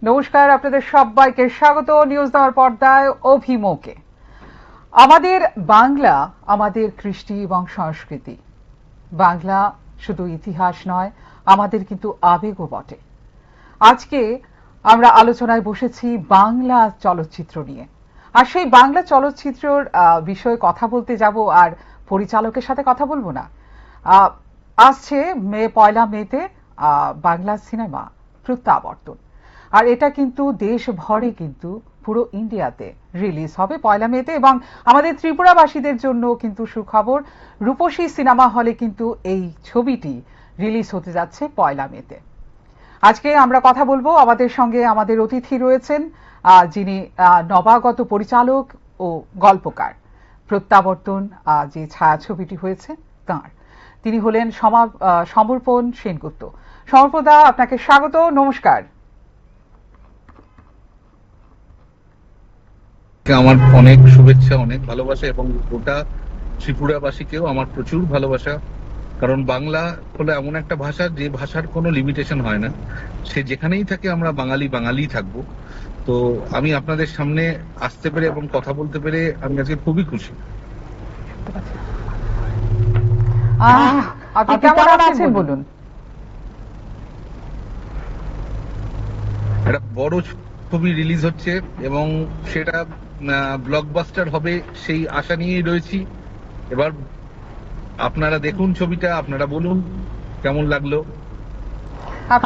নমস্কার, আপনাদের সবাইকে স্বাগত নিউজ দেওয়ার পর্দায় অভিমুখে। আমাদের বাংলা আমাদের কৃষ্টি এবং সংস্কৃতি। বাংলা শুধু ইতিহাস নয়, আমাদের কিন্তু আবেগও বটে। আজকে আমরা আলোচনায় বসেছি বাংলা চলচ্চিত্র নিয়ে। আর সেই বাংলা চলচ্চিত্রের বিষয়ে কথা বলতে যাব, আর পরিচালকের সাথে কথা বলবো না। আসছে পয়লা মেতে বাংলা সিনেমা প্রত্যাবর্তন, আর এটা কিন্তু দেশ ভরে, কিন্তু পুরো ইন্ডিয়াতে রিলিজ হবে পয়লা মেতে। এবং আমাদের ত্রিপুরাবাসীদের জন্য কিন্তু সুখবর, রূপসী সিনেমা হলে কিন্তু এই ছবিটি রিলিজ হতে যাচ্ছে পয়লা মেতে। আজকে আমরা কথা বলবো, আমাদের সঙ্গে আমাদের অতিথি রয়েছেন যিনি নবাগত পরিচালক ও গল্পকার। প্রত্যাবর্তন যে ছায়াছবিটি হয়েছে তাঁর, তিনি হলেন সমর্পণ সেনগুপ্ত। সমর্পদা, আপনাকে স্বাগত, নমস্কার। আমার অনেক শুভেচ্ছা, অনেক ভালোবাসা, এবং গোটা ত্রিপুরাবাসীকেও আমার প্রচুর ভালোবাসা। কারণ বাংলা হলো এমন একটা ভাষা, যে ভাষার কোনো লিমিটেশন হয় না। সে যেখানেই থাকে, আমরা বাঙালি বাঙালিই থাকবো। তো আমি আপনাদের সামনে আসতে পেরে এবং কথা বলতে পেরে আমি আজকে খুবই খুশি। আপনি কেমন আছেন বলুন? একটা বড় ছবি রিলিজ হচ্ছে এবং সেটা ব্লকবাস্টার হবে, সেই আশা নিয়েই রয়েছি। এবার আপনারা দেখুন ছবিটা, আপনারা বলুন কেমন লাগলো।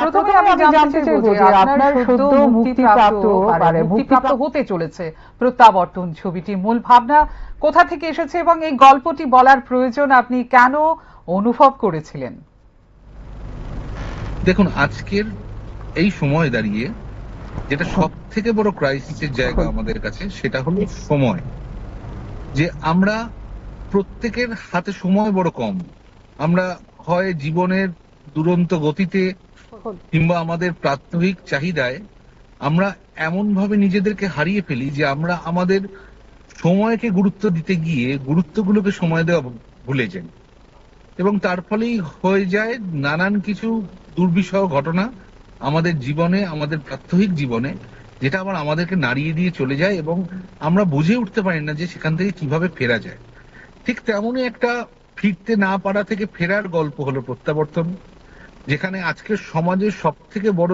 প্রথমে আমি জানতে চাইবো যে আপনার সদ্য মুক্তিপ্রাপ্ত হতে চলেছে প্রত্যাবর্তন ছবিটি, মূল ভাবনা কোথা থেকে এসেছে এবং এই গল্পটি বলার প্রয়োজন আপনি কেন অনুভব করেছিলেন? দেখুন, আজকের এই সময় দাঁড়িয়ে যেটা সব থেকে বড় ক্রাইসিসের জায়গা আমাদের কাছে, সেটা হলো সময়। যে আমরা প্রত্যেকের হাতে সময় বড় কম। আমরা হয় জীবনের দুরন্ত গতিতে কিংবা আমাদের প্রাত্যহিক চাহিদায় আমরা এমন ভাবে নিজেদেরকে হারিয়ে ফেলি যে আমরা আমাদের সময়কে গুরুত্ব দিতে গিয়ে গুরুত্বগুলোকে সময় দেওয়া ভুলে যাই, এবং তার ফলেই হয়ে যায় নানান কিছু দুর্বিষহ ঘটনা আমাদের জীবনে, আমাদের প্রাত্যহিক জীবনে, যেটা আবার আমাদেরকে নাড়িয়ে দিয়ে চলে যায় এবং আমরা বুঝে উঠতে পারি না যে সেখান থেকে কিভাবে ফেরা যায়। ঠিক তেমনই একটা ফিরতে না পারা থেকে ফেরার গল্প হলো প্রত্যাবর্তন, যেখানে আজকের সমাজের সব থেকে বড়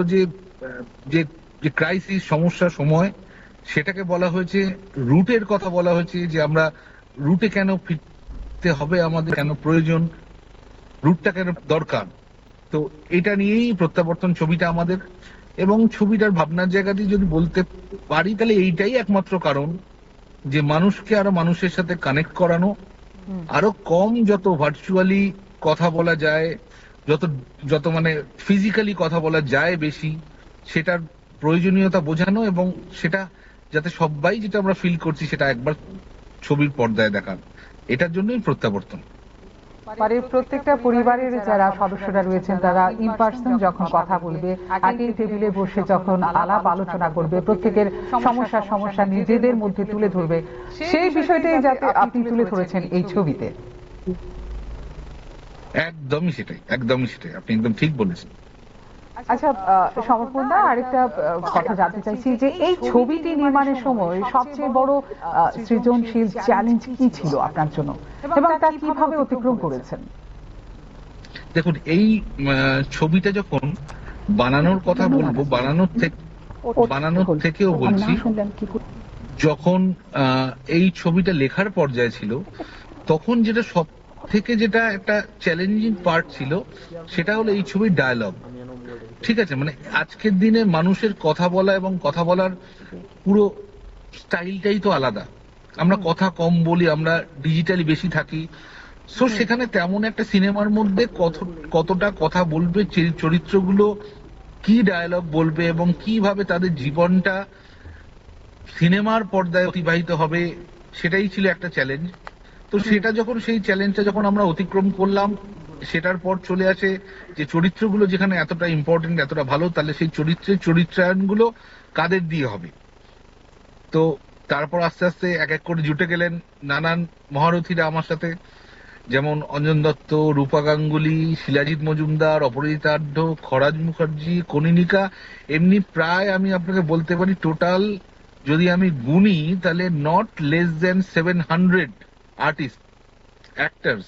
যে ক্রাইসিস, সমস্যা, সময়, সেটাকে বলা হয়েছে রুটের কথা বলা হয়েছে, যে আমরা রুটে কেন ফিরতে হবে, আমাদের কেন প্রয়োজন, রুটটা কেন দরকার। তো এটা নিয়েই প্রত্যাবর্তন ছবিটা আমাদের। এবং ছবিটার ভাবনার জায়গা দিয়ে যদি বলতে পারি, তাহলে এইটাই একমাত্র কারণ যে মানুষকে আরো মানুষের সাথে কানেক্ট করানো, আরো কম যত ভার্চুয়ালি কথা বলা যায়, যত যত মানে ফিজিক্যালি কথা বলা যায় বেশি, সেটার প্রয়োজনীয়তা বোঝানো, এবং সেটা যাতে সবাই যেটা আমরা ফিল করছি সেটা একবার ছবির পর্দায় দেখান। এটার জন্যই প্রত্যাবর্তন। প্রত্যেকটা পরিবারের যারা সদস্যরা রয়েছেন তারা ইন পার্সন যখন কথা বলবে, একই টেবিলে বসে যখন আলাপ আলোচনা করবে, প্রত্যেকের সমস্যা নিজেদের মধ্যে তুলে ধরবে, সেই বিষয়টাই যাতে আপনি তুলে ধরেছেন এই ছবিতে। একদমই সেটাই, একদমই সেটাই, আপনি একদম ঠিক বলেছেন। আচ্ছা সমর্পণদা, আরেকটা কথা জানতে চাইছি যে এই ছবিটি নির্মাণের সময় সবচেয়ে বড় সৃজনশীল চ্যালেঞ্জ কি ছিল আপনার জন্য, এবং তা কিভাবে অতিক্রম করেছেন? দেখুন, এই ছবিটা যখন বানানোর কথা বলবো, বানানোর থেকেও বলছি, যখন এই ছবিটা লেখার পর্যায়ে ছিল, তখন যেটা সব থেকে যেটা একটা চ্যালেঞ্জিং পার্ট ছিল, সেটা হলো এই ছবির ডায়ালগ। ঠিক আছে, মানে আজকের দিনে মানুষের কথা বলা এবং কথা বলার পুরো স্টাইলটাই তো আলাদা। আমরা কথা কম বলি, আমরা ডিজিটালি বেশি থাকি। সো সেখানে তেমন একটা সিনেমার মধ্যে কতটা কথা বলবে, চরিত্রগুলো কি ডায়ালগ বলবে এবং কিভাবে তাদের জীবনটা সিনেমার পর্দায় অতিবাহিত হবে, সেটাই ছিল একটা চ্যালেঞ্জ। তো সেটা যখন, সেই চ্যালেঞ্জটা যখন আমরা অতিক্রম করলাম, সেটার পর চলে আসে যে চরিত্রগুলো যেখানে এতটা ইম্পর্টেন্ট, এতটা ভালো, তাহলে সেই চরিত্রায়নগুলো কাদের দিয়ে হবে। তো তারপর আস্তে আস্তে এক এক করে জুটে গেলেন নানান মহারথীরা আমার সাথে, যেমন অঞ্জন দত্ত, রূপা গাঙ্গুলি, শিলাজিৎ মজুমদার, অপরাজিতা আঢ্য, খরাজ মুখার্জি, কনিনিকা, এমনি প্রায় আমি আপনাকে বলতে পারি টোটাল যদি আমি গুনি তাহলে not less than 700 artist, actors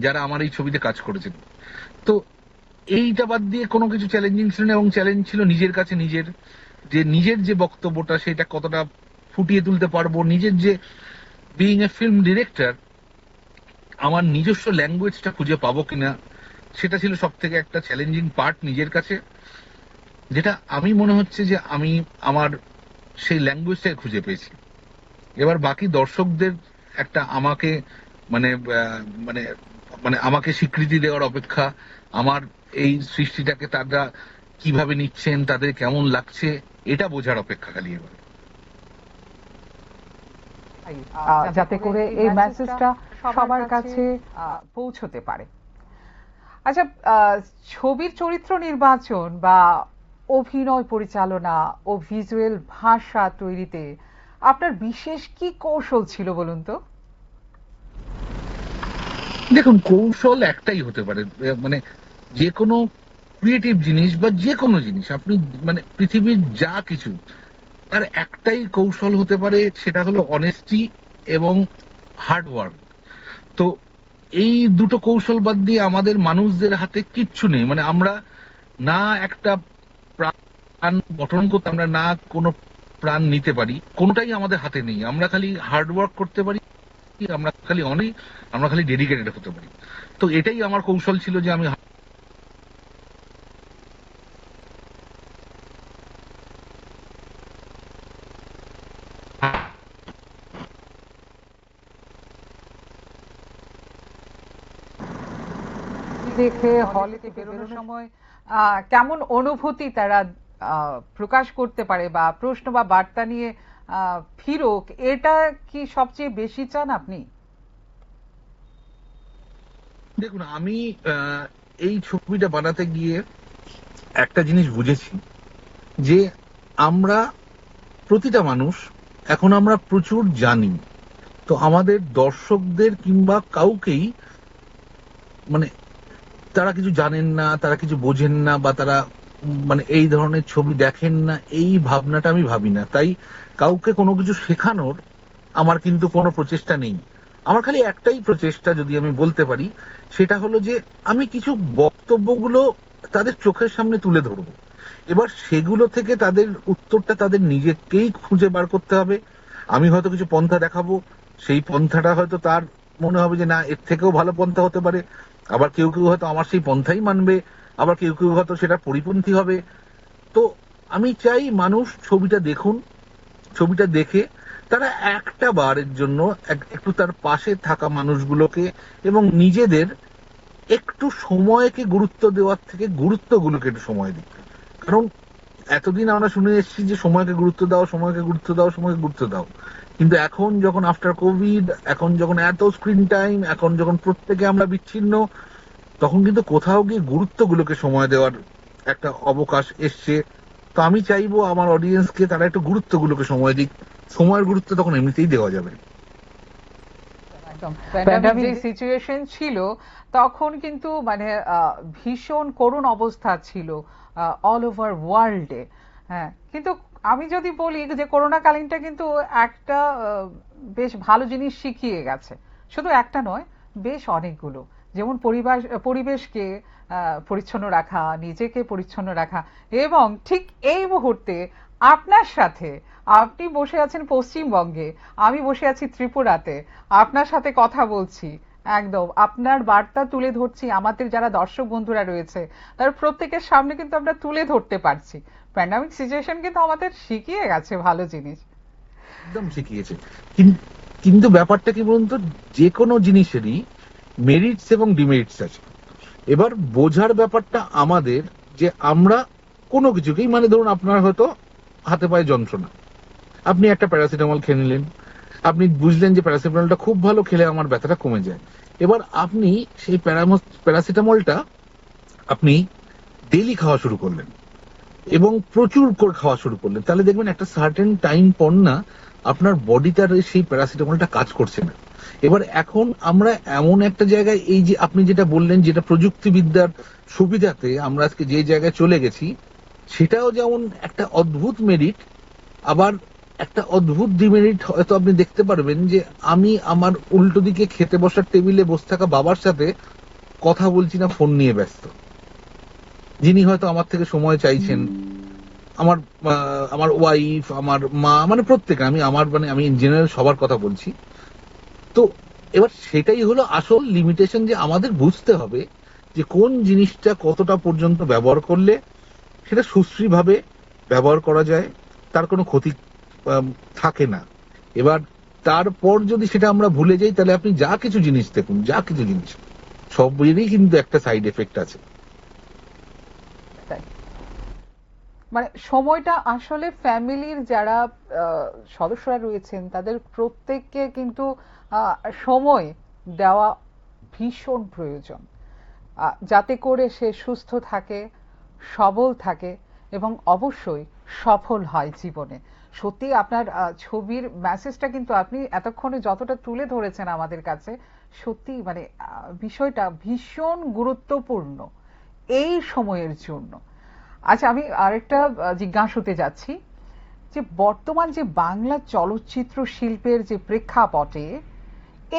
যারা আমার এই ছবিতে কাজ করেছেন। তো এইটা বাদ দিয়ে কোনো কিছু চ্যালেঞ্জিং ছিল না, এবং চ্যালেঞ্জ ছিল নিজের কাছে নিজের যে বক্তব্যটা সেটা কতটা ফুটিয়ে তুলতে পারবো, নিজের যে বিইং এ ফিল্ম ডিরেক্টর আমার নিজস্ব ল্যাঙ্গুয়েজটা খুঁজে পাবো কিনা, সেটা ছিল সব থেকে একটা চ্যালেঞ্জিং পার্ট নিজের কাছে, যেটা আমি মনে হচ্ছে যে আমি আমার সেই ল্যাঙ্গুয়েজটাকে খুঁজে পেয়েছি। এবার বাকি দর্শকদের একটা আমাকে মানে মানে মানে আমাকে স্বীকৃতি দেওয়ার অপেক্ষা, আমার এই সৃষ্টিটাকে তারা কিভাবে নিচ্ছেন, তাদের কেমন লাগছে, এটা বোঝার অপেক্ষা খালি এবার। যাতে করে এই মেসেজটা সবার কাছে পৌঁছতে পারে। আচ্ছা, ছবির চরিত্র নির্বাচন বা অভিনয় পরিচালনা ও ভিজুয়াল ভাষা তৈরিতে আপনার বিশেষ কি কৌশল ছিল বলুন তো? দেখুন, কৌশল একটাই হতে পারে, মানে যে কোনো ক্রিয়েটিভ জিনিস বা যে কোনো জিনিস আপনি মানে পৃথিবীর যা কিছু তার একটাই কৌশল হতে পারে, সেটা হলো অনেস্টি এবং হার্ডওয়ার্ক। তো এই দুটো কৌশল বাদ দিয়ে আমাদের মানুষদের হাতে কিচ্ছু নেই। মানে আমরা না একটা প্রাণ গঠন করতে, আমরা না কোনো প্রাণ নিতে পারি, কোনোটাই আমাদের হাতে নেই। আমরা খালি হার্ডওয়ার্ক করতে পারি, আমরা খালি ডেডিকেটেড হতে পারি। তো এটাই আমার কৌশল ছিল যে আমি দেখে হলে থেকে বেরোনোর সময় কেমন অনুভূতি তারা প্রকাশ করতে পারে বা প্রশ্ন বা বার্তা নিয়ে ফিরুক, এটা কি সবচেয়ে বেশি চান আপনি? দেখুন, আমি এই ছবিটা বানাতে গিয়ে একটা জিনিস বুঝেছি যে আমরা প্রতিটা মানুষ এখন আমরা প্রচুর জানি। তো আমাদের দর্শকদের কিংবা কাউকেই মানে তারা কিছু জানেন না, তারা কিছু বোঝেন না, বা তারা মানে এই ধরনের ছবি দেখেন না, এই ভাবনাটা আমি ভাবি না। তাই কাউকে কোনো কিছু শেখানোর আমার কিন্তু কোনো প্রচেষ্টা নেই। আমার খালি একটাই প্রচেষ্টা যদি আমি বলতে পারি, সেটা হলো যে আমি কিছু বক্তব্যগুলো তাদের চোখের সামনে তুলে ধরবো। এবার সেগুলো থেকে তাদের উত্তরটা তাদের নিজেকেই খুঁজে বার করতে হবে। আমি হয়তো কিছু পন্থা দেখাবো, সেই পন্থাটা হয়তো তার মনে হবে যে না, এর থেকেও ভালো পন্থা হতে পারে। আবার কেউ কেউ হয়তো আমার সেই পন্থাই মানবে, আবার কেউ কেউ হয়তো সেটা পরিপন্থী হবে। তো আমি চাই মানুষ ছবিটা দেখুন, ছবিটা দেখে তারা একটা বারের জন্য একটু তার পাশে থাকা মানুষগুলোকে এবং নিজেদের একটু সময়কে গুরুত্ব দেওয়ার থেকে গুরুত্বগুলোকে একটু সময় দিক। কারণ এতদিন আমরা শুনে এসেছি যে সময়কে গুরুত্ব দাও, সময়কে গুরুত্ব দাও, সময়কে গুরুত্ব দাও, কিন্তু এখন যখন আফটার কোভিড, এখন যখন এত স্ক্রিন টাইম, এখন যখন প্রত্যেকে আমরা বিচ্ছিন্ন, তখন কিন্তু কোথাও গিয়ে গুরুত্বগুলোকে সময় দেওয়ার একটা অবকাশ এসছে। তো আমি চাইবো আমার অডিয়েন্সকে তারা একটু গুরুত্বগুলোকে সময় দিক। সময়ের গুরুত্ব তখন এমনিতেই দেওয়া যাবে। একদম, প্যান্ডামিক যে সিচুয়েশন ছিল তখন কিন্তু মানে ভীষণ করুণ অবস্থা ছিল অল ওভার ওয়ার্ল্ডে। হ্যাঁ, কিন্তু আমি যদি বলি যে করোনা কালীনটা কিন্তু একটা বেশ ভালো জিনিস শিখিয়ে গেছে। শুধু একটা নয়, বেশ অনেকগুলো। যেমন পরিবেশকে পরিচ্ছন্ন রাখা, নিজেকে পরিচ্ছন্ন রাখা, এবং ঠিক এই মুহূর্তে আপনার সাথে, আপনি বসে আছেন পশ্চিমবঙ্গে, আমি বসে আছি ত্রিপুরাতে, আপনার সাথে কথা বলছি, একদম আপনার বার্তা তুলে ধরছি, আমাদের যারা দর্শক বন্ধুরা রয়েছে তার প্রত্যেকের সামনে কিন্তু আমরা তুলে ধরতে পারছি। প্যান্ডামিক সিচুয়েশন কিন্তু আমাদের শিখিয়ে গেছে ভালো জিনিস। একদম শিখিয়েছে। কিন্তু ব্যাপারটা কি বলুন তো, যে কোনো জিনিসেরই মেরিটস এবং ডিমেরিটস আছে। এবার বোঝার ব্যাপারটা আমাদের, যে আমরা কোনো কিছুকেই, মানে ধরুন আপনার হয়তো হাতে পায়ে যন্ত্রণা, আপনি একটা প্যারাসিটামল খেয়ে নিলেন, আপনি বুঝলেন যে প্যারাসিটামলটা খুব ভালো, খেলে আমার ব্যথাটা কমে যায়। এবার আপনি সেই প্যারাসিটামলটা আপনি ডেইলি খাওয়া শুরু করলেন এবং প্রচুর করে খাওয়া শুরু করলেন, তাহলে দেখবেন একটা সার্টেন টাইম পর না আপনার বডিটার সেই প্যারাসিটামলটা কাজ করছে না। এবার এখন আমরা এমন একটা জায়গায়, এই যে আপনি যেটা বললেন, যেটা প্রযুক্তিবিদ্যার সুবিধাতে আমরা আজকে যে জায়গায় চলে গেছি, সেটাও যেমন একটা অদ্ভুত মেরিট, আবার একটা অদ্ভুত ডিমেরিট হয়তো আপনি দেখতে পারবেন যে আমি আমার উল্টো দিকে খেতে বসার টেবিলে বসে থাকা বাবার সাথে কথা বলছি না, ফোন নিয়ে ব্যস্ত, যিনি হয়তো আমার থেকে সময় চাইছেন। আমার আমার ওয়াইফ, আমার মা, মানে প্রত্যেকে, আমি ইন জেনারেল সবার কথা বলছি। তো এবার সেটাই হলো আসল লিমিটেশন, যে আমাদের বুঝতে হবে যে কোন জিনিসটা কতটা পর্যন্ত ব্যবহার করলে সেটা সুশ্রীভাবে ব্যবহার করা যায়, তার কোনো ক্ষতি থাকে না। এবার তারপর যদি সেটা আমরা ভুলে যাই, তাহলে আপনি যা কিছু জিনিস দেখুন, যা কিছু জিনিস, সবেরই কিন্তু একটা সাইড এফেক্ট আছে। মানে সময়টা আসলে ফ্যামিলির যারা সদস্যরা রয়েছেন তাদের প্রত্যেককে কিন্তু সময় দেওয়া ভীষণ প্রয়োজন, যাতে করে সে সুস্থ থাকে, সবল থাকে এবং অবশ্যই সফল হয় জীবনে। সত্যি আপনার ছবির মেসেজটা কিন্তু আপনি এতক্ষণে যতটা তুলে ধরেছেন আমাদের কাছে, সত্যি মানে বিষয়টা ভীষণ গুরুত্বপূর্ণ এই সময়ের জন্য। আচ্ছা, আমি আরেকটা জিজ্ঞাসাতে যাচ্ছি যে বর্তমান যে বাংলা চলচ্চিত্র শিল্পের যে প্রেক্ষাপটে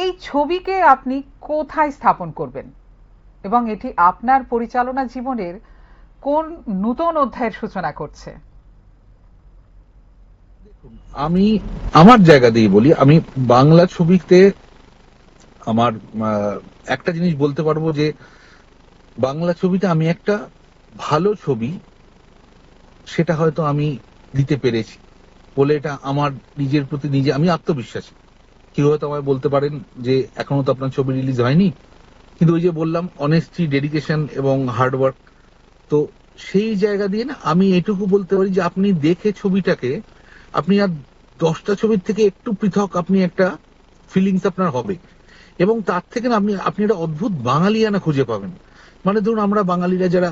এই ছবিকে আপনি কোথায় স্থাপন করবেন এবং এটি আপনার পরিচালনা জীবনের কোন নূতন অধ্যায়ের সূচনা করছে? আমি আমার জায়গা দিয়ে বলি, আমি বাংলা ছবিতে আমার একটা জিনিস বলতে পারবো যে বাংলা ছবিতে আমি একটা ভালো ছবি, সেটা হয়তো আমি দিতে পেরেছি বলে এটা আমার নিজের প্রতি নিজে আমি আত্মবিশ্বাসী। কেউ হয়তো আমায় বলতে পারেন যে এখনো তো আপনার ছবি রিলিজ হয়নি, কিন্তু ওই যে বললাম, অনেস্টি, ডেডিকেশন এবং হার্ডওয়ার্ক। তো সেই জায়গা দিয়ে না আমি এটুকু বলতে পারি যে আপনি দেখে ছবিটাকে, আপনি আর 10টা ছবির থেকে একটু পৃথক আপনি একটা ফিলিংস আপনার হবে, এবং তার থেকে না আপনি আপনি একটা অদ্ভুত বাঙালিয়ানা খুঁজে পাবেন। মানে ধরুন, আমরা বাঙালিরা যারা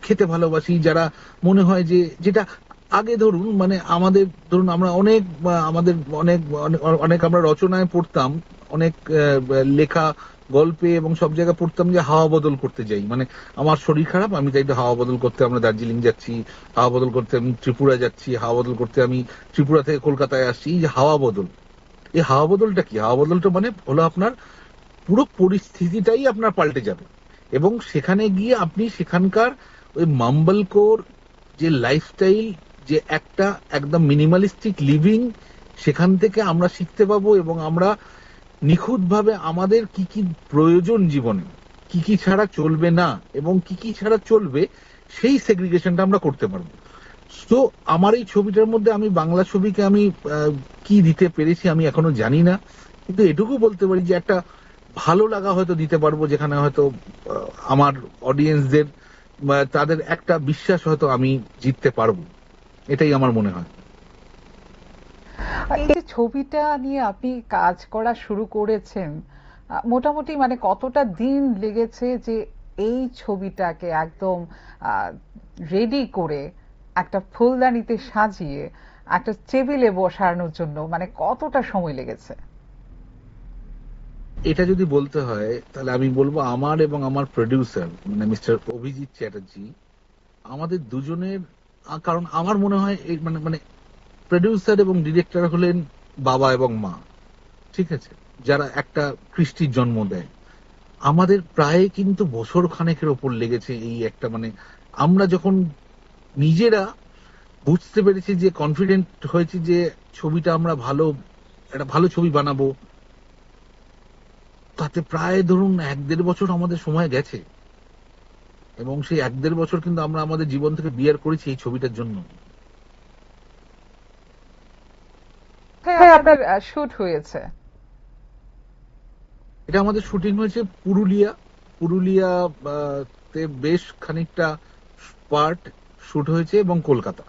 খেতে ভালোবাসি, যারা মনে হয় যে যেটা আগে ধরুন, মানে আমাদের ধরুন আমরা অনেক আমাদের অনেক অনেক অনেক আমরা রচনায় পড়তাম, অনেক লেখা গল্পে এবং সব জায়গায় পড়তাম যে হাওয়া বদল করতে যাই, মানে আমার শরীর খারাপ, আমি তাই হাওয়া বদল করতে আমরা দার্জিলিং যাচ্ছি, হাওয়া বদল করতে আমি ত্রিপুরা যাচ্ছি, হাওয়া বদল করতে আমি ত্রিপুরা থেকে কলকাতায় আসছি। এই যে হাওয়া বদল, এই হাওয়া বদলটা কি? হাওয়া বদলটা মানে হলো আপনার পুরো পরিস্থিতিটাই আপনার পাল্টে যাবে, এবং সেখানে গিয়ে আপনি সেখানকার ওই মাম্বলকোর যে লাইফস্টাইল, যে একটা একদম মিনিমালিস্টিক লিভিং, সেখান থেকে আমরা শিখতে পাবো, এবং আমরা নিখুঁতভাবে আমাদের কি কি প্রয়োজন জীবনে, কি কি ছাড়া চলবে না এবং কি কি ছাড়া চলবে, সেই সেগ্রিগেশনটা আমরা করতে পারবো। তো আমার এই ছবিটার মধ্যে আমি বাংলা ছবিকে আমি কি দিতে পেরেছি আমি এখনো জানি না, কিন্তু এটুকু বলতে পারি যে একটা ভালো লাগা হয়তো দিতে পারবো, যেখানে হয়তো আমার অডিয়েন্সদের তাদের একটা বিশ্বাস হয়তো আমি জিততে পারবো, এটাই আমার মনে হয়। এই যে ছবিটা নিয়ে আপনি কাজ করা শুরু করেছেন, মোটামুটি মানে কতটা দিন লেগেছে যে এই ছবিটাকে একদম রেডি করে একটা ফুলদানিতে সাজিয়ে একটা টেবিলে বসানোর জন্য, মানে কতটা সময় লেগেছে? এটা যদি বলতে হয় তাহলে আমি বলবো আমার এবং আমার প্রডিউসার মানে মিস্টার অভিজিৎ চ্যাটার্জি, আমাদের দুজনের, কারণ আমার মনে হয় মানে মানে প্রডিউসার এবং ডিরেক্টর হলেন বাবা এবং মা, ঠিক আছে, যারা একটা কৃষ্টির জন্ম দেয়। আমাদের প্রায় কিন্তু বছর খানেকের ওপর লেগেছে এই একটা, মানে আমরা যখন নিজেরা বুঝতে পেরেছি, যে কনফিডেন্ট হয়েছি যে ছবিটা আমরা ভালো, একটা ভালো ছবি বানাবো, তাতে প্রায় ধরুন 1-1.5 বছর আমাদের সময় গেছে, এবং সেই 1-1.5 বছর কিন্তু আমরা আমাদের জীবন থেকে বিয়ার করেছি এই ছবিটার জন্য। হ্যাঁ, আপনার শুট হয়েছে। এটা আমাদের শুটিং হয়েছে পুরুলিয়া, পুরুলিয়া তে বেশ খানিকটা পার্ট শুট হয়েছে, এবং কলকাতা।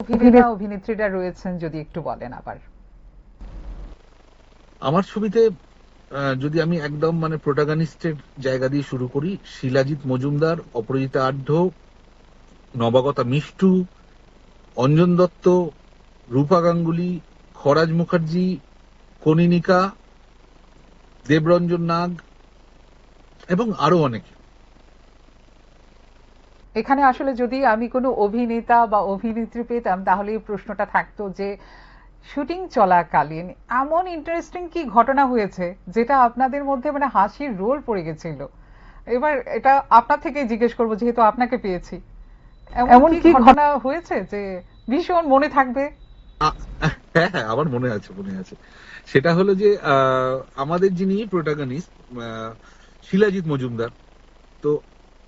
অভিনেতা অভিনেত্রীরা রয়েছেন যদি একটু বলেন আবার। আমার ছবিতে যদি আমি একদম মানে প্রোটাগনিস্টের জায়গা দিয়ে শুরু করি, শিলাজিৎ মজুমদার, অপরাজিতা আঢ্য, নবাগতা মিষ্টু, অঞ্জন দত্ত, রূপা গাঙ্গুলি, খরাজ মুখার্জি, কনিনিকা, দেবরঞ্জন নাগ এবং আরো অনেকে। এখানে আসলে যদি আমি কোনো অভিনেতা বা অভিনেত্রী পেতাম তাহলে এই প্রশ্নটা থাকতো যে শুটিং চলাকালীন এমন ইন্টারেস্টিং কি ঘটনা হয়েছে যেটা আপনাদের মধ্যে মানে হাসির রোল পড়ে গেছিল। এবার এটা আপনার থেকেই জিজ্ঞেস করবো যেহেতু আপনাকে পেয়েছি, এমন কি ঘটনা হয়েছে যে ভীষণ মনে থাকবে? হ্যাঁ হ্যাঁ, আমার মনে আছে। সেটা হলো যে আমাদের যিনি প্রোটাগনিস্ট শিলাজিৎ মজুমদার, তো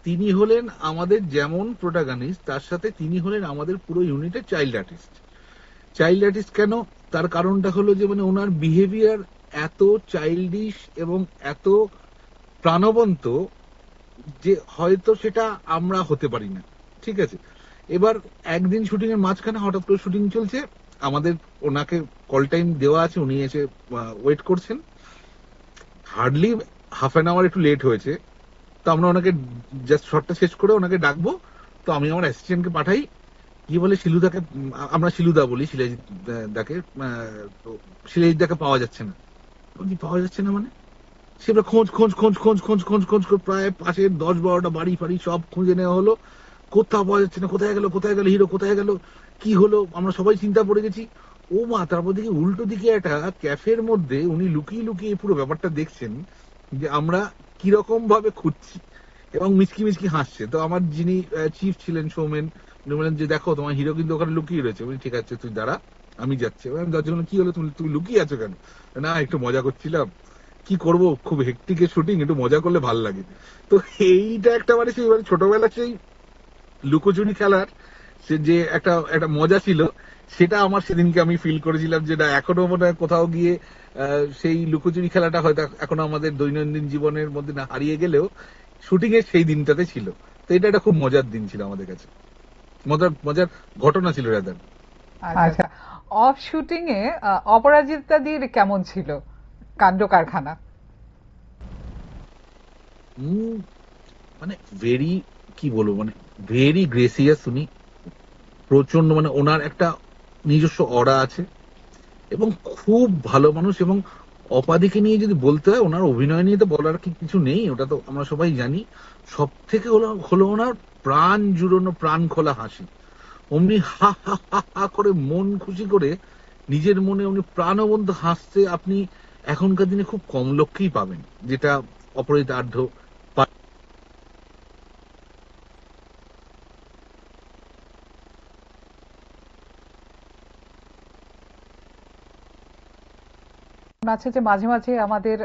তিনি হলেন আমাদের যেমন প্রোটাগনিস্ট, তার সাথে তিনি হলেন আমাদের পুরো ইউনিটের চাইল্ড আর্টিস্ট। কেন? তার কারণটা হলো যে মানে ওনার বিহেভিয়ার এত চাইল্ডিশ এবং এত প্রাণবন্ত যে হয়তো সেটা আমরা হতে পারি না। ঠিক আছে, এবার একদিন শুটিং এর মাঝখানে হঠাৎ করে শুটিং চলছে, আমাদের ওনাকে কল টাইম দেওয়া আছে, উনি এসে ওয়েট করছেন, হার্ডলি হাফ অ্যান আওয়ার একটু লেট হয়েছে। তো আমরা ওনাকে জাস্ট শটটা শেষ করে ওনাকে ডাকবো, তো আমি আমার অ্যাসিস্ট্যান্টকে পাঠাই, কি বলে শিলুদাকে, আমরা শিলুদা বলি, শিলাজিৎ দাকে, তো শিলাজিৎ দাকে পাওয়া যাচ্ছে না। পাওয়া যাচ্ছে না মানে সেটা খোঁজ প্রায় পাশের 10-12টা বাড়ি ফাড়ি সব খুঁজে নেওয়া হলো, কোথাও পাওয়া যাচ্ছে না। কোথায় গেল হিরো, কোথায় গেল, কি হলো? আমরা সবাই চিন্তা পড়ে গেছি। ও মা, তারপর দেখি উল্টো দিকে একটা ক্যাফের মধ্যে উনি লুকিয়ে লুকিয়ে পুরো ব্যাপারটা দেখছেন যে আমরা কিরকম ভাবে খুঁজছি, এবং মিচকি হাসছে। তো আমার যিনি চিফ ছিলেন সৌমেন, উনি বলেন যে দেখো তোমার হিরো কিন্তু ওখানে লুকিয়ে রয়েছে। বলি ঠিক আছে, তুই দাঁড়া, আমি যাচ্ছি। আমি যাচ্ছি, কি হলো, তুমি লুকিয়ে আছো কেন? না, একটু মজা করছিলাম। কি করব, খুব হেক্টিকের শুটিং, একটু মজা করলে ভাল লাগে। তো এইটা একটা মানে সেই ছোটবেলা সেই লুকোচুরি খেলার সে যে একটা মজা ছিল, সেটা আমার সেদিনকে আমি ফিল করেছিলাম যে না, এখনো মনে হয় কোথাও গিয়ে সেই লুকোচুরি খেলাটা হয়তো এখনো আমাদের দৈনন্দিন জীবনের মধ্যে না হারিয়ে গেলেও শুটিং এর সেই দিনটাতে ছিল। তো এটা একটা খুব মজার দিন ছিল আমাদের কাছে, মজার ঘটনা ছিল রাদার। আচ্ছা, অফ শুটিং এ অপরাজিতাদির কেমন ছিল কাণ্ড কারখানা? মানে ভেরি, কি বলবো, মানে ভেরি গ্রেসিয়াস উনি, প্রচন্ড, মানে ওনার একটা নিজস্ব অরা আছে এবং খুব ভালো মানুষ। এবং অপাদিকে নিয়ে যদি বলতে হয়, ওনার অভিনয় নিয়ে তো বলার কিছু নেই, ওটা তো আমরা সবাই জানি। সব থেকে হলো ওনার প্রাণ জুড়োনো, প্রাণ খোলা হাসি। অমনি হা হা হা হা করে মন খুশি করে নিজের মনে উনি প্রাণবন্ত হাসতে আপনি এখনকার দিনে খুব কম লোককেই পাবেন, যেটা অপরিতার্য। আছে যে মাঝে মাঝে আমাদের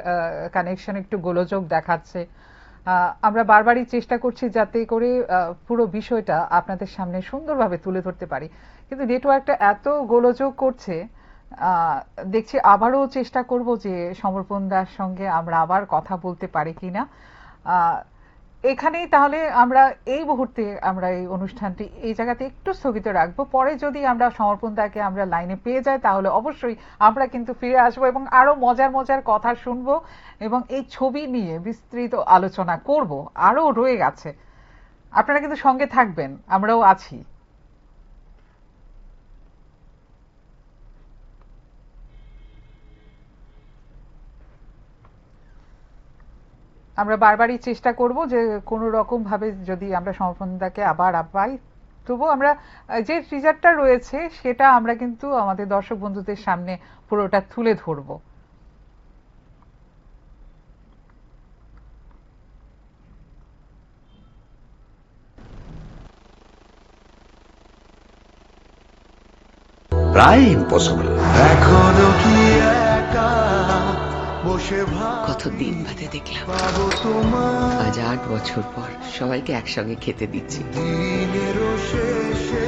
কানেকশন একটু গোলযোগ দেখাচ্ছে। আমরা বারবারই চেষ্টা করছি যাতে করে পুরো বিষয়টা আপনাদের সামনে সুন্দরভাবে তুলে ধরতে পারি, কিন্তু নেটওয়ার্কটা এত গোলযোগ করছে। দেখছি আবারও চেষ্টা করব যে সমর্পণ দার সঙ্গে আমরা আবার কথা বলতে পারি কিনা। এখানেই তাহলে আমরা এই মুহূর্তে আমরা এই অনুষ্ঠানটি এই জায়গাতে একটু স্থগিত রাখবো। পরে যদি আমরা সমর্পণ দাকে আমরা লাইনে পেয়ে যাই তাহলে অবশ্যই আমরা কিন্তু ফিরে আসবো এবং আরো মজার মজার কথা শুনবো এবং এই ছবি নিয়ে বিস্তৃত আলোচনা করব। আরো রয়ে গেছে, আপনারা কিন্তু সঙ্গে থাকবেন, আমরাও আছি। আমরা বারবারই চেষ্টা করব যে কোনো রকম ভাবে যদি আমরা সমর্পণদাকে আবার পাই, তবু আমরা যে টিজারটা রয়েছে সেটা আমরা কিন্তু আমাদের দর্শক বন্ধুদের সামনে পুরোটা তুলে ধরব। প্রায় ইম্পসিবল। এখনো কি একা বসে কতদিন বাদে দেখলাম, তোমার আজ 8 বছর পর সবাইকে একসঙ্গে খেতে দিচ্ছি। দিনেরও শেষে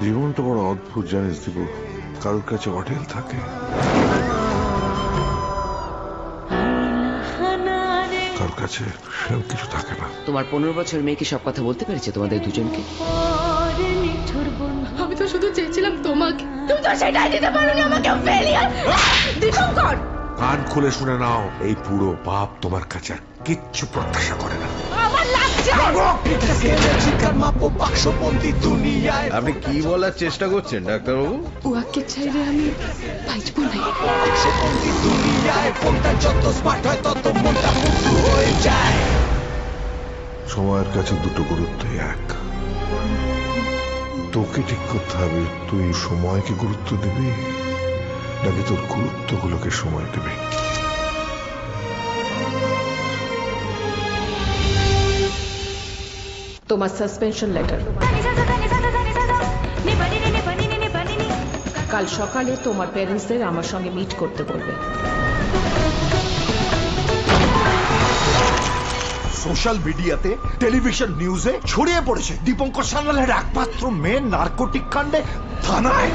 জীবনটা বড় অদ্ভুত জানিস দিবু, কারোর কাছে হোটেল থাকে, কারোর কাছে সেরকম কিছু থাকে না। তোমার 15 বছর মেয়েকে সব কথা বলতে পেরেছে তোমাদের দুজনকে? আমি তো শুধু চেয়েছিলাম তোমাকে, তুমি তো সেটাই দিতে পারোনি আমাকে। ফেলিয়ার দীপঙ্কর, কান খুলে শুনে নাও, এই পুরো পাপ তোমার কাছে আর কিচ্ছু প্রত্যাশা করে না। আমার লাগছে। আপনি কি বলার চেষ্টা করছেন ডাক্তারবাবু? উহাকে চাইলে আমি বাঁচবো না। সময়ের কাছে দুটো গুরুত্বই এক। তোকে ঠিক করতে হবে তুই সময়কে গুরুত্ব দিবি নাকি তোর গুরুত্বগুলোকে সময় দিবি। তোমার সাসপেনশন লেটার। কাল সকালে তোমার প্যারেন্টসদের আমার সঙ্গে মিট করতে বলবে। সোশ্যাল মিডিয়াতে, টেলিভিশন নিউজে ছড়িয়ে পড়েছে দীপঙ্কর সান্যালের একমাত্র মেয়ে নার্কোটিক কাণ্ডে থানায়।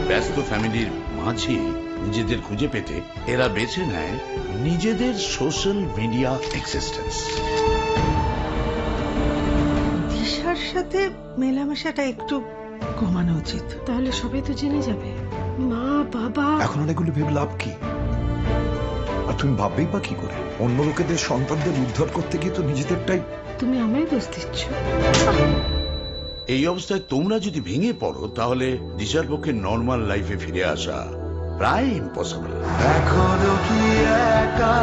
ব্যস্ত ফ্যামিলির মাঝে নিজেদের খুঁজে পেতে এরা বেছে নেয় নিজেদের সোশ্যাল মিডিয়া এক্সিস্টেন্স। দিশার সাথে মেলামেশাটা একটু কমানো উচিত। তাহলে সবাই তো জেনে যাবে। মা বাবা এখন আর এগুলো ভেবে লাভ কি? আর তুমি ভাববেই বা কি করে? অন্য লোকেদের সন্তানদের উদ্ধার করতে গিয়ে তো নিজেদেরটাই। তুমি আমায় দোষ দিচ্ছ। এই অবস্থায় তোমরা যদি ভেঙে পড়ো তাহলে দিশার পক্ষে নর্মাল লাইফে ফিরে আসা প্রায় ইম্পসিবল। এখনো কি একা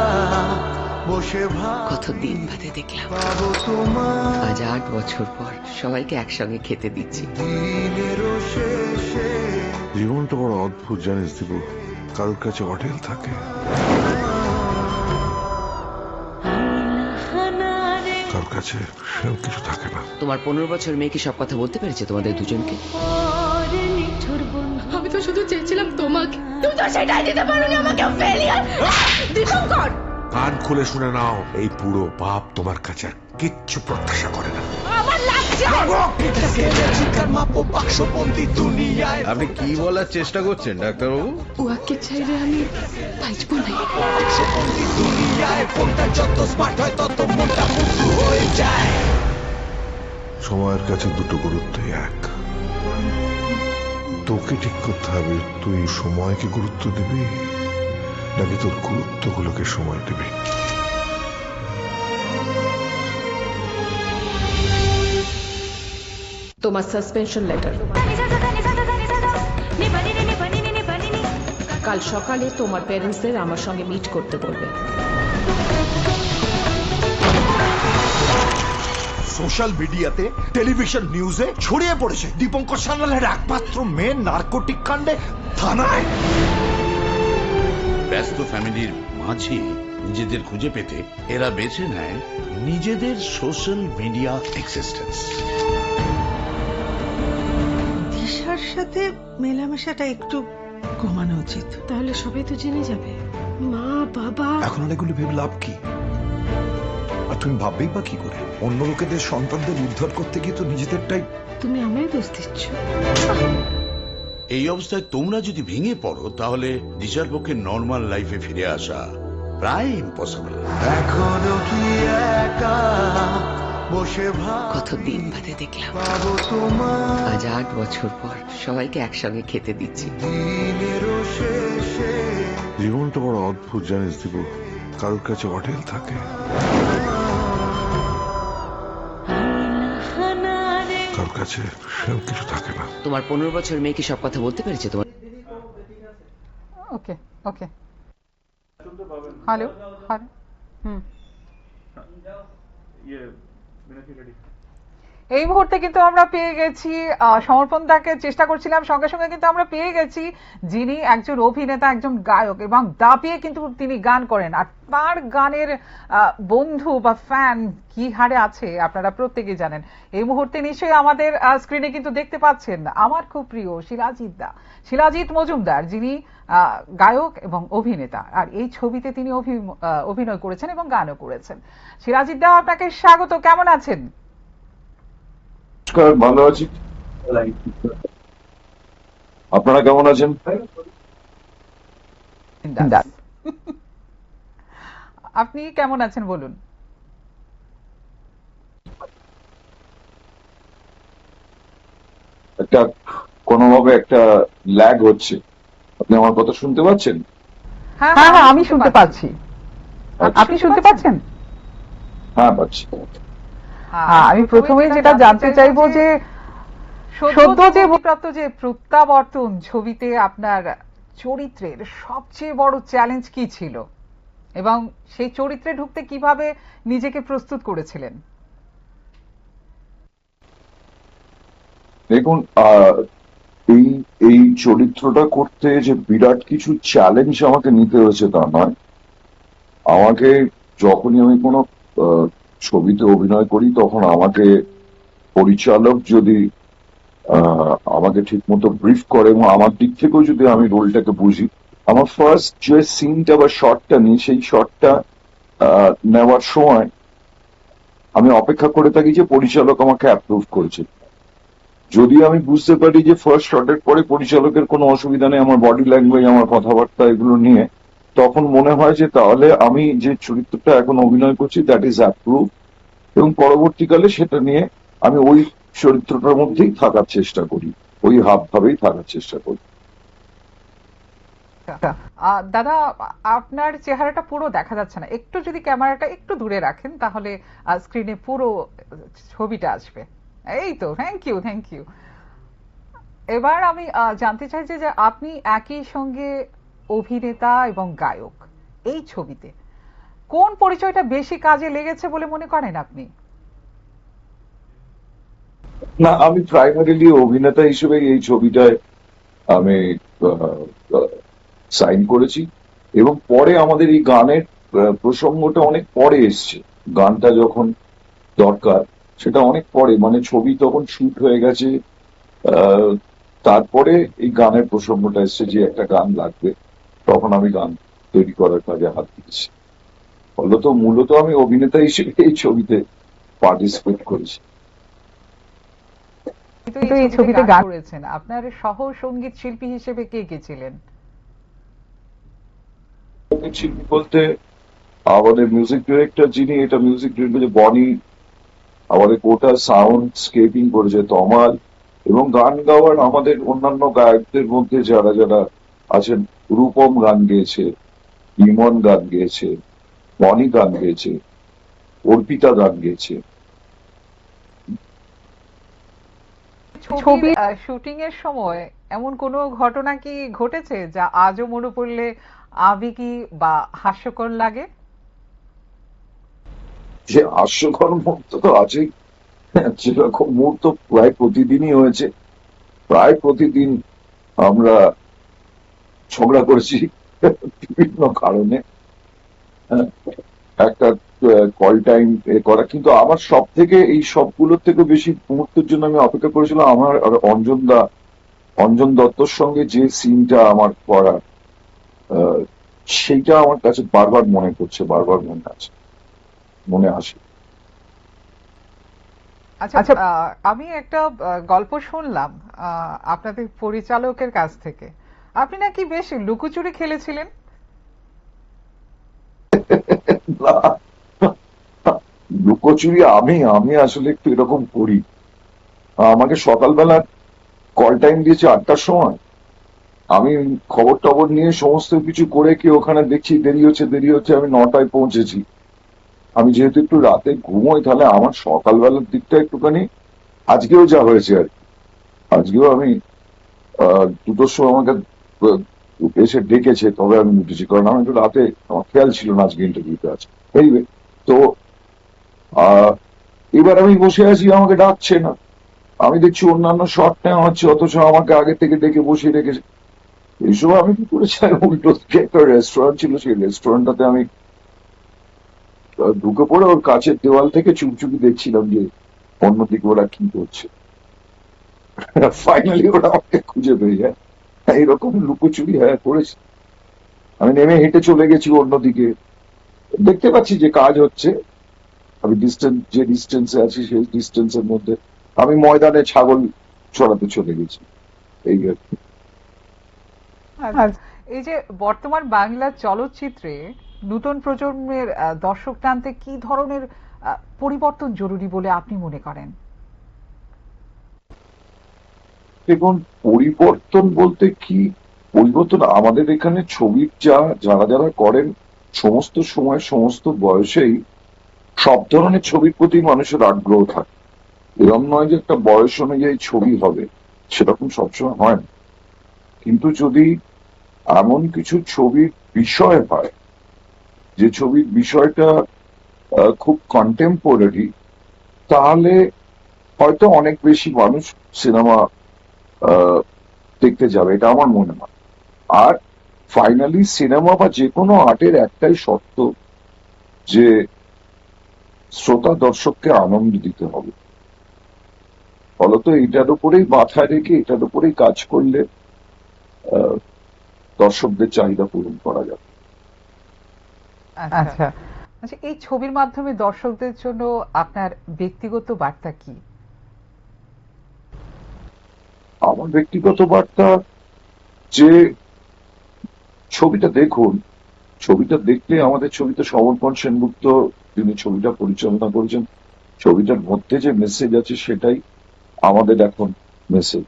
বসে কত দিন বাদে দেখলাম ভাবো তোমার আজ 8 বছর পর সবাইকে একসঙ্গে খেতে দিচ্ছি। দিনেরও শেষে জীবনটা বড় অদ্ভুত জানিস দিবু, কারোর কাছে হোটেল থাকে, কারোর কাছে সেরকম কিছু থাকে না। তোমার 15 বছর মেয়ে কি সব কথা বলতে পেরেছে তোমাদের দুজনকে? আমি তো শুধু চেয়েছিলাম তোমাকে। তুমি তো সেটাই দিতে পারোনি আমাকে। ফেলিয়ার দীপঙ্কর। কান খুলে শুনে নাও, এই পুরো বাপ তোমার কাছে আর কিচ্ছু প্রত্যাশা করে না। আমার লাগছে। আপনি কি বলার চেষ্টা করছেন ডাক্তারবাবু? উহাকে চাইলে আমি বাঁচবো না। সময়ের কাছে দুটো গুরুত্বই এক। তোকে ঠিক করতে হবে তুই সময়কে গুরুত্ব দিবি নাকি তোর গুরুত্বগুলোকে সময় দিবি। তোমার সাসপেনশন লেটার। কাল সকালে তোমার প্যারেন্টসদের আমার সঙ্গে মিট করতে বলবে। সোশ্যাল মিডিয়াতে, টেলিভিশন নিউজে ছড়িয়ে পড়েছে দীপঙ্কর সান্যালের একমাত্র মেয়ে নার্কোটিক কাণ্ডে থানায়। ব্যস্ত ফ্যামিলির মাঝে নিজেদের খুঁজে পেতে এরা বেছে নেয় নিজেদের সোশ্যাল মিডিয়া এক্সিস্টেন্স। দিশার সাথে মেলামেশাটা একটু কমানো উচিত। তাহলে সবাই তো জেনে যাবে। মা বাবা এখন আর এগুলো ভেবে লাভ কি? আর তুমি ভাববেই বা কি করে? অন্য লোকেদের সন্তানদের উদ্ধার করতে গিয়ে তো নিজেদেরটাই। তুমি আমায় দোষ দিচ্ছ। এই অবস্থায় তোমরা যদি ভেঙে পড়ো তাহলে দিশার পক্ষে নর্মাল লাইফে ফিরে আসা প্রায় ইম্পসিবল। এখনো কি একা বসে কত দিন বাদে দেখলাম ভাবো তোমার আজ 8 বছর পর সবাইকে একসঙ্গে খেতে দিচ্ছি। দিনেরও শেষে জীবনটা বড় অদ্ভুত জানিস দিবু, কারোর কাছে হোটেল থাকে, কারোর কাছে সেরকম কিছু থাকে না। তোমার 15 বছর মেয়ে কি সব কথা বলতে পেরেছে তোমার? Okay okay. Hello hello. এই মুহূর্তে কিন্তু আমরা পেয়ে গেছি সমর্পণ দাকে চেষ্টা করছিলাম, সঙ্গে সঙ্গে কিন্তু আমরা পেয়ে গেছি যিনি একজন অভিনেতা, একজন গায়ক এবং দাপিয়ে কিন্তু তিনি গান করেন। আর তার গানের বন্ধু বা ফ্যান কি হারে আছে আপনারা প্রত্যেকেই জানেন। এই মুহূর্তে নিশ্চয়ই আমাদের স্ক্রিনে কিন্তু দেখতে পাচ্ছেন আমার খুব প্রিয় শিলাজিৎ মজুমদার, যিনি গায়ক এবং অভিনেতা। আর এই ছবিতে তিনি অভিনয় করেছেন এবং গানও করেছেন। শিলাজিৎ দা, আপনাকে স্বাগত। কেমন আছেন? নমস্কার, ভালো আছি। আপনারা কেমন আছেন? আপনি কেমন আছেন বলুন। একটা কোনোভাবে একটা ল্যাগ হচ্ছে। আপনি আমার কথা শুনতে পাচ্ছেন? হ্যাঁ হ্যাঁ, আমি শুনতে পাচ্ছি। আপনি শুনতে পাচ্ছেন? হ্যাঁ, পাচ্ছি। আমি প্রথমেই যেটা জানতে চাইবো যে সদ্য যে প্রাপ্ত যে প্রত্যাবর্তন ছবিতে আপনার চরিত্রের সবচেয়ে বড় চ্যালেঞ্জ কি ছিল এবং সেই চরিত্রে ঢুকতে কিভাবে নিজেকে প্রস্তুত করেছিলেন? দেখুন, এই এই চরিত্রটা করতে যে বিরাট কিছু চ্যালেঞ্জ আমাকে নিতে হয়েছে তা নয়। আমাকে যখনই আমি কোনো ছবিতে অভিনয় করি তখন আমাকে পরিচালক যদি আমাকে ঠিক মতো ব্রিফ করে এবং আমার দিক থেকেও যদি আমি রোলটাকে বুঝি, আমার ফার্স্ট যে সিনটা বা শটটা নিই সেই শটটা নেওয়ার সময় আমি অপেক্ষা করে থাকি যে পরিচালক আমাকে অ্যাপ্রুভ করেছে। যদি আমি বুঝতে পারি যে ফার্স্ট শটের পরে পরিচালকের কোনো অসুবিধা নেই আমার বডি ল্যাঙ্গুয়েজ, আমার কথাবার্তা এগুলো নিয়ে, তখন মনে হয় যে তাহলে আমি যে চরিত্রটা এখন অভিনয় করছি দ্যাট ইজ অ্যাপ্রুভ, এবং পরবর্তীকালে সেটা নিয়ে আমি ওই চরিত্রটার মধ্যেই থাকার চেষ্টা করি, ওই ভাবেই থাকার চেষ্টা করি। দাদা, আপনার চেহারাটা পুরো দেখা যাচ্ছে না, একটু যদি ক্যামেরাটা একটু দূরে রাখেন তাহলে স্ক্রিনে পুরো ছবিটা আসবে। এই তো, থ্যাংক ইউ। এবার আমি জানতে চাই যে আপনি একই সঙ্গে অভিনেতা এবং গায়ক, এই ছবিতে কোন পরিচয়টা বেশি কাজে লেগেছে বলে মনে করেন আপনি? না, আমি প্রাইমারিলি অভিনেতা হিসেবে এই ছবিটায় আমি সাইন করেছি, এবং পরে আমাদের এই গানের প্রসঙ্গটা অনেক পরে এসছে। গানটা যখন দরকার সেটা অনেক পরে, মানে ছবি তখন শুট হয়ে গেছে, তারপরে এই গানের প্রসঙ্গটা এসছে যে একটা গান লাগবে, তখন আমি গান তৈরি করার কাজে হাত দিয়েছি। মূলত আমি অভিনেতা হিসেবে এই ছবিতে পার্টিসিপেট করেছি। কিন্তু এই ছবিতে গান করেছেন, আপনার সহ সঙ্গীত শিল্পী হিসেবে কে কে ছিলেন? সঙ্গীত শিল্পী বলতে আমাদের মিউজিক ডিরেক্টর, যিনি এটা মিউজিক ডিরেক্টর বনি, আমাদের কোটা সাউন্ড স্কেপিং করেছে তমাল, এবং গান গাওয়ার আমাদের অন্যান্য গায়কদের মধ্যে যারা যারা আছেন, রূপম গান গেয়েছে, ইমন গান গেয়েছে, বনি গান গেয়েছে, অর্পিতা গান গেয়েছে। ছবি শুটিং এর সময় এমন কোনো ঘটনা কি ঘটেছে যা আজও মনে পড়লে আবেগী বা হাস্যকর লাগে? যে হাস্যকর মুহূর্ত তো আছেই, যেরকম মুহূর্ত প্রায় প্রতিদিনই হয়েছে। প্রায় প্রতিদিন আমরা ঝগড়া করেছি বিভিন্ন কারণে, একটা কল টাইম করা। কিন্তু আমার সব থেকে এই সবগুলোর থেকে বেশি মুহূর্তের জন্য আমি অপেক্ষা করেছিলাম আমার অঞ্জন দত্তর সঙ্গে যে সিনটা আমার করা, সেইটা আমার কাছে বারবার মনে পড়ছে, বারবার মনে আসে। আচ্ছা, আমি একটা গল্প শুনলাম আপনাদের পরিচালকের কাছ থেকে, আপনি নাকি বেশ লুকোচুরি খেলেছিলেন। লুকোচুরি আমি আসলে একটু এরকম করি। আমাকে সকালবেলা কল টাইম দিয়েছে 8টার সময়, আমি খবর টবর নিয়ে সমস্ত কিছু করে কি ওখানে দেখছি দেরি হচ্ছে, আমি 9টায় পৌঁছেছি। আমি যেহেতু একটু রাতে ঘুমোই, তাহলে আমার সকালবেলার দিকটা একটুখানি, আজকেও যা হয়েছে আর কি, আজকেও আমি 2টোর সময় আমাকে এসে ডেকেছে, তবে আমি উঠেছি, কারণ আমি একটু রাতে আমার খেয়াল ছিল না আজকে ইন্টারভিউতে আছে। এনিওয়ে, তো এবার আমি বসে আছি, আমাকে ডাকছে না, আমি দেখছি অন্যান্য শট নেওয়া হচ্ছে, অথচ আমাকে আগে থেকে ডেকে বসিয়ে রেখেছে। এই সময় আমি কি করেছি, উল্টো দিকে একটা রেস্টুরেন্ট ছিল, সেই রেস্টুরেন্টটাতে আমি ঢুকে পড়ে ওর কাছের দেওয়াল থেকে চুপচুপি দেখছিলাম যে অন্যদিকে ওরা কি করছে। ফাইনালি ওরা আমাকে খুঁজে পেয়ে যায়। এইরকম লুকোচুরি করেছি। আমি নেমে হেঁটে চলে গেছি অন্যদিকে, দেখতে পাচ্ছি যে কাজ হচ্ছে, আমি যে ডিস্টেন্সে আছি সেই ডিস্টেন্সের মধ্যে আমি ময়দানে ছাগল চড়াতে চলে গেছি। এই আর কি। এই যে বর্তমান বাংলা চলচ্চিত্রে নতুন প্রজন্মের দর্শক টানতে কি ধরনের পরিবর্তন জরুরি বলে আপনি মনে করেন? দেখুন, পরিবর্তন বলতে কি পরিবর্তন, আমাদের এখানে ছবির যারা যারা করেন সমস্ত সময় সমস্ত বয়সেই সব ধরনের ছবির প্রতি মানুষের আগ্রহ থাকে। এরকম নয় যে একটা বয়স অনুযায়ী ছবি হবে, সেরকম সবসময় হয় না। কিন্তু যদি এমন কিছু ছবির বিষয় হয় যে ছবির বিষয়টা খুব কন্টেম্পোরারি, তাহলে হয়তো অনেক বেশি মানুষ সিনেমা দেখতে যাবে, এটা আমার মনে হয়। আর ফাইনালি সিনেমা বা যে কোনো আর্টের একটাই শর্ত, যে শ্রোতা দর্শককে আনন্দ দিতে হবে। ফলত এটার উপরেই মাথায় রেখে এটার উপরেই কাজ করলে দর্শকদের চাহিদা পূরণ করা যাবে। আচ্ছা আচ্ছা, এই ছবির মাধ্যমে দর্শকদের জন্য আপনার ব্যক্তিগত বার্তা কি? আমার ব্যক্তিগত বার্তা যে ছবিটা দেখুন, ছবিটা দেখলে আমাদের ছবিতে সমর্পণ সেনগুপ্ত যিনি ছবিটা পরিচালনা করেছেন, ছবিটার মধ্যে যে মেসেজ আছে সেটাই আমাদের এখন মেসেজ।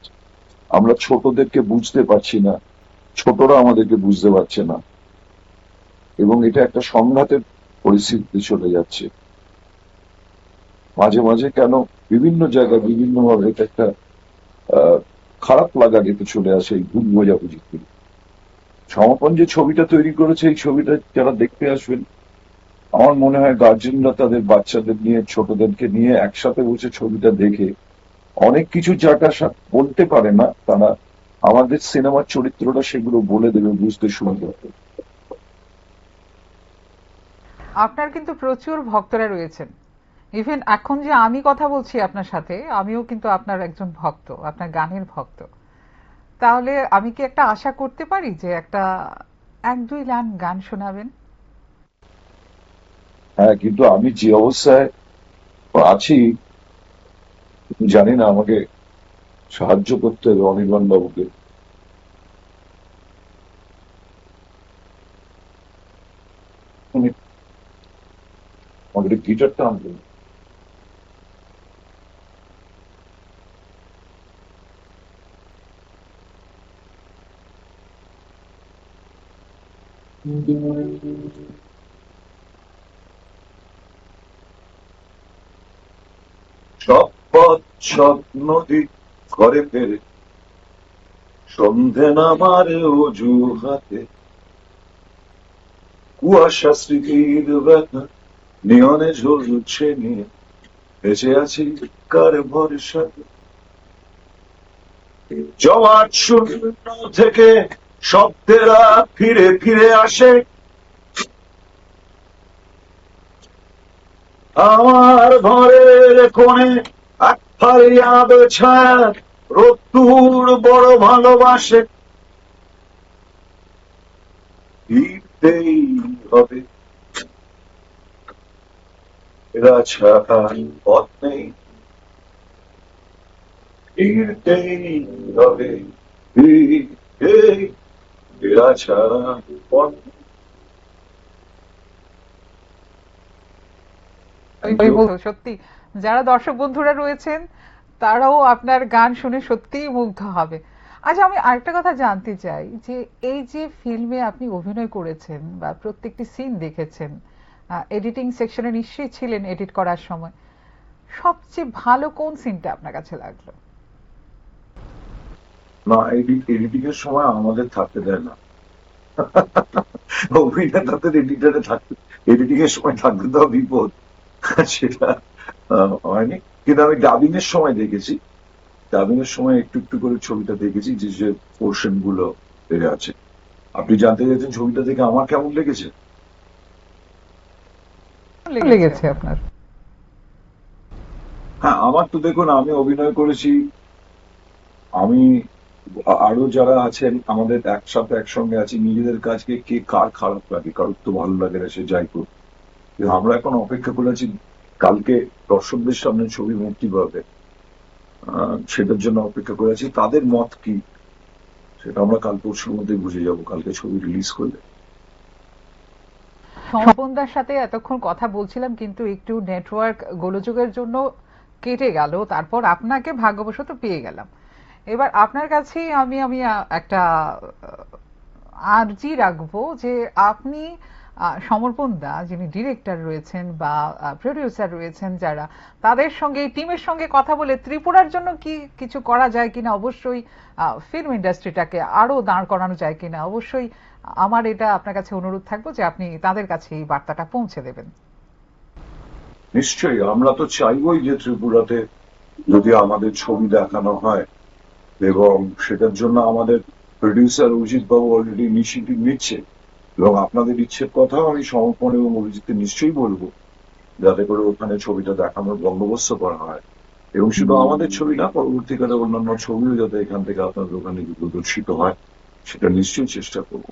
আমরা ছোটদেরকে বুঝতে পারছি না, ছোটরা আমাদেরকে বুঝতে পারছে না, এবং এটা একটা সংঘাতের পরিস্থিতিতে চলে যাচ্ছে। মাঝে মাঝে কেন বিভিন্ন জায়গায় বিভিন্ন ভাবে এটা একটা খারাপ লাগা যেতে চলে আসে এই ভুল বোঝাবুঝি থেকে। সমর্পণ যে ছবিটা তৈরি করেছে, এই ছবিটা যারা দেখতে আসবেন, আমার মনে হয় গার্জেনরা তাদের বাচ্চাদের নিয়ে, ছোটদেরকে নিয়ে একসাথে বসে ছবিটা দেখে অনেক কিছু যাটা বলতে পারে না তারা, আমাদের সিনেমার চরিত্রটা সেগুলো বলে দেবে, বুঝতে সুবিধা হবে। আপনার কিন্তু প্রচুর ভক্তরা রয়েছেন। ইভেন এখন যে আমি কথা বলছি আপনার সাথে, আমিও কিন্তু আপনার একজন ভক্ত, আপনার গানের ভক্ত। তাহলে আমি কি একটা আশা করতে পারি যে একটা 1-2 লাইন গান শোনাবেন? হ্যাঁ, কিন্তু আমি যে অবস্থায় আছি জানি না, আমাকে সাহায্য করতে হবে অনির্বাণ বাবুকে। আমাদের গিটারটা আনবে। সব পথ সব নদী ঘরে ফেরে, সন্ধে নামার অজুহাতে, কুয়াশা স্মৃতির ব্যথা নিয়নে ঝরছে নিয়ে, বেঁচে আছি কার ভরসাতে। জমাট শূন্য থেকে শব্দেরা ফিরে ফিরে আসে, আমার ঘরের কোণে এক ফালিয়া বেছায়া রোদ্দুর বড় ভালোবাসে। ফিরতেই হবে, এরা ছাড়া পথ নেই, ফিরতেই হবে, এরা ছাড়া পথ নেই। সত্যি যারা দর্শক বন্ধুরা রয়েছেন তারাও আপনার গান শুনে সত্যিই মুগ্ধ হবে। আচ্ছা, আমি আরেকটা কথা জানতে চাই যে এই যে ফিল্মে আপনি অভিনয় করেছেন বা প্রত্যেকটি সিন দেখেছেন, এডিটিং সেকশনে নিশ্চয়ই ছিলেন এডিট করার সময়, সবচেয়ে ভালো কোন সিনটা আপনার কাছে লাগলো? না, এডিটিং এর সময় আমাদের থাকতে দেয় না, অভিনেতাদের এডিটারে থাকতে, এডিটিং এর সময় থাকতে দেওয়া বিপদ, সেটা হয়নি। কিন্তু আমি ডাবিং এর সময় দেখেছি, ডাবিং এর সময় একটু একটু করে ছবিটা দেখেছি, যে যে পোর্শন গুলো বেড়ে আছে। আপনি জানতে চাইছেন ছবিটা দেখে আমার কেমন লেগেছে? লেগেছে আপনার? হ্যাঁ, আমার তো দেখুন, আমি অভিনয় করেছি, আমি আরো যারা আছেন আমাদের একসাথে একসঙ্গে আছি, নিজেদের কাজকে কে কার খারাপ লাগে, কারোর তো ভালো লাগে না, সে যাই করুক। আমরা এখন অপেক্ষা করে আছি কালকে দর্শকদের সামনে ছবি মুক্তি পাবে, সেটার জন্য অপেক্ষা করে আছি। তাদের মত কি সেটা আমরা কাল পরশুর মধ্যে বুঝে যাব, কালকে ছবি রিলিজ করলে। সমর্পণদার সাথে এতক্ষণ কথা বলছিলাম, কিন্তু একটু নেটওয়ার্ক গোলযোগের জন্য কেটে গেল, তারপর আপনাকে ভাগ্যবশত পেয়ে গেলাম। এবার আপনার কাছেই আমি একটা আর্জি রাখবো যে আপনি সমর্পণ দা যিনি ডিরেক্টর রয়েছেন বা প্রডিউসার রয়েছেন যারা, তাদের সঙ্গে এই টিমের সঙ্গে কথা বলে ত্রিপুরার জন্য কি কিছু করা যায় কিনা, অবশ্যই ফিল্ম ইন্ডাস্ট্রিটাকে আরো দাঁড় করানো যায় কিনা, অবশ্যই আমার এটা আপনার কাছে অনুরোধ থাকবো যে আপনি তাদের কাছে এই বার্তাটা পৌঁছে দেবেন। নিশ্চয়ই আমরা তো চাইবই যে ত্রিপুরাতে যদি আমাদের ছবি দেখানো হয়, এবং সেটার জন্য আমাদের প্রডিউসার অভিজিৎ বাবু অলরেডি ইনিশিয়েটিভ নিচ্ছে, এবং আপনাদের ইচ্ছের কথাও আমি সমর্পণ এবং অভিজিৎকে নিশ্চয়ই বলবো যাতে করে ওখানে ছবিটা দেখানোর বন্দোবস্ত করা হয়, এবং শুধু আমাদের ছবি না, পরবর্তীকালে অন্যান্য ছবিও যাতে এখান থেকে আপনাদের ওখানে প্রদর্শিত হয় সেটা নিশ্চয়ই চেষ্টা করবো।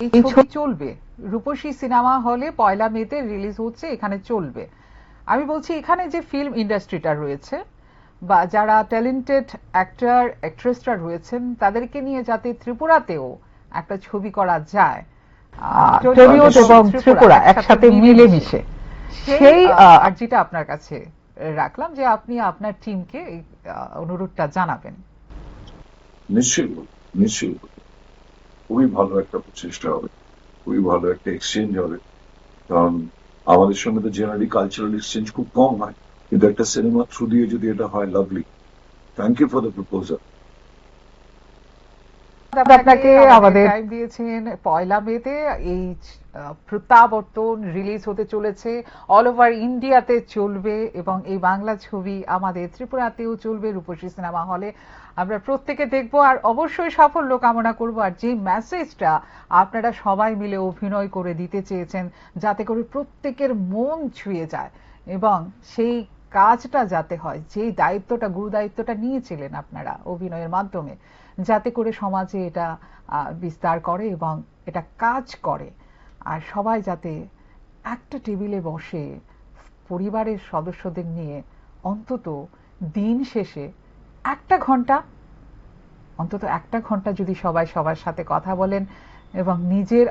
এই ছবি চলবে, রূপসী সিনেমা হলে 1 মেতে রিলিজ হচ্ছে, এখানে চলবে। আমি বলছি এখানে যে ফিল্ম ইন্ডাস্ট্রিটা রয়েছে বা যারা ট্যালেন্টেড অ্যাক্টর অ্যাক্ট্রেসরা রয়েছেন তাদেরকে নিয়ে যাতে ত্রিপুরাতেও একটা ছবি করা যায়, টলিউড এবং ত্রিপুরা একসাথে মিলেমিশে, সেই আর্জিটা আপনার কাছে রাখলাম যে আপনি আপনার টিমকে এই অনুরোধটা জানাবেন। নিশ্চয়ই নিশ্চয়ই খুবই ভালো একটা প্রচেষ্টা হবে, খুবই ভালো একটা এক্সচেঞ্জ হবে, কারণ আমাদের সঙ্গে তো জেনারেলি কালচারাল এক্সচেঞ্জ খুব কম হয়, কিন্তু একটা সিনেমা থ্রু দিয়ে যদি এটা হয়, lovely. Thank you for the proposal. আপনাকে আমাদের টাইম দিয়েছেন। 1 মেতে এই প্রত্যাবর্তন রিলিজ হতে চলেছে, অল ওভার ইন্ডিয়াতে চলবে এবং এই বাংলা ছবি আমাদের ত্রিপুরাতেও চলবে রূপসী সিনেমা হলে। আমরা প্রত্যেকে দেখব আর অবশ্যই সাফল্য কামনা করব। আর যে মেসেজটা আপনারা সবাই মিলে অভিনয় করে দিতে চেয়েছেন যাতে করে প্রত্যেকের মন ছুঁয়ে যায়, এবং সেই কাজটা যাতে হয়, যে দায়িত্বটা, গুরু দায়িত্বটা নিয়েছিলেন আপনারা অভিনয়ের মাধ্যমে, যাতে করে সমাজে এটা বিস্তার করে এবং এটা কাজ করে, আর সবাই যাতে একটা টেবিলে বসে পরিবারের সদস্যদের নিয়ে অন্তত দিন শেষে অন্তত একটা ঘন্টা যদি সবাই সবার সাথে কথা বলেন এবং নিজের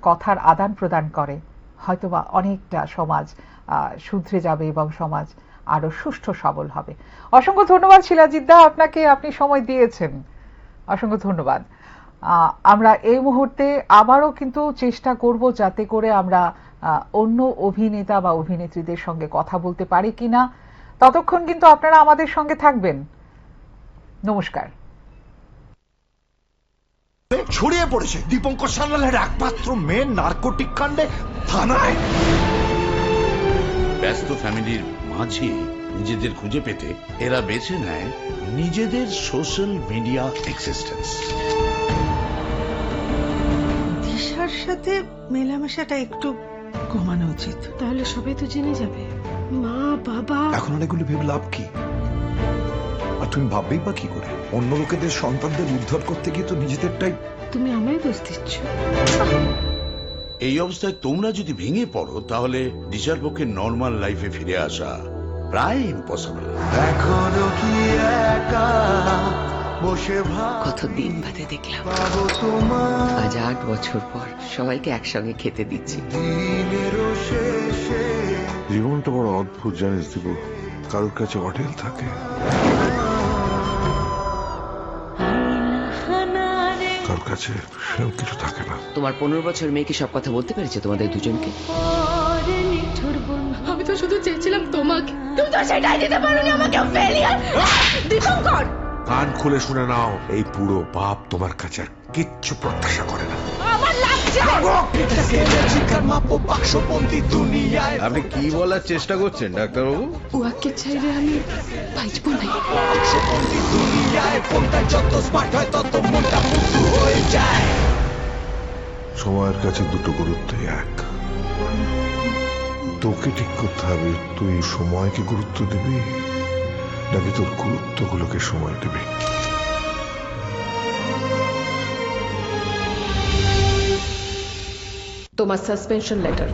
কথার আদান প্রদান করে, হয়তোবা অনেকটা সমাজ শুধরে যাবে এবং সমাজ আরো সুষ্ঠু সবল হবে। অসংখ্য ধন্যবাদ শিলাজিৎ দা আপনাকে, আপনি সময় দিয়েছেন, অসংখ্য ধন্যবাদ। আমরা এই মুহূর্তে আবারও কিন্তু চেষ্টা করব যাতে করে আমরা অন্য অভিনেতা বা অভিনেত্রীদের সঙ্গে কথা বলতে পারি কিনা। ততক্ষণ কিন্তু আপনারা আমাদের সঙ্গে থাকবেন। নমস্কার। ছড়িয়ে পড়েছে দীপঙ্কর সান্যালের একমাত্র মেয়ে নার্কোটিক কাণ্ডে থানায়। ব্যস্ত ফ্যামিলির মাঝে নিজেদের খুঁজে পেতে এরা বেছে নেয় নিজেদের সোশ্যাল মিডিয়া এক্সিস্টেন্স। দিশার সাথে মেলামেশাটা একটু কমানো উচিত। তাহলে সবাই তো জেনে যাবে, মা বাবা। এখন অনেকগুলো ভেবে লাভ কি? আর তুমি ভাববেই বা কি করে? অন্য লোকেদের সন্তানদের উদ্ধার করতে গিয়ে তো নিজেদেরটাই। তুমি আমায় দোষ দিচ্ছ। এই অবস্থায় তোমরা যদি ভেঙে পড়ো তাহলে দিশার পক্ষে নর্মাল লাইফে ফিরে আসা প্রায় ইম্পসিবল। এখনো কি একা বসে কত দিন বাদে দেখলাম, আজ 8 বছর পর সবাইকে একসঙ্গে খেতে দিচ্ছি। জীবনটা বড় অদ্ভুত জানিস দিব, কারোর কাছে হোটেল থাকে, কারোর কাছে সেও কিছু থাকে না। তোমার 15 বছর মেয়ে কি সব কথা বলতে পেরেছে তোমাদের দুজনকে? আমি তো শুধু চেয়েছিলাম তোমাকে, তুমি তো সেটাই দিতে পারোনি আমাকে। ফেলিয়ার দীপঙ্কর। কান খুলে শুনে নাও, এই পুরো বাপ তোমার কাছে আর কিচ্ছু প্রত্যাশা করে না। আমার লাগছে। আপনি কি বলার চেষ্টা করছেন ডাক্তারবাবু? ওয়াকে চাইলে আমি বাঁচবো না। সময়ের কাছে দুটো গুরুত্বই এক। তোকে ঠিক করতে হবে, তুই সময়কে গুরুত্ব দিবি নাকি তোর গুরুত্বগুলোকে সময় দিবি। তোমার সাসপেনশন লেটার।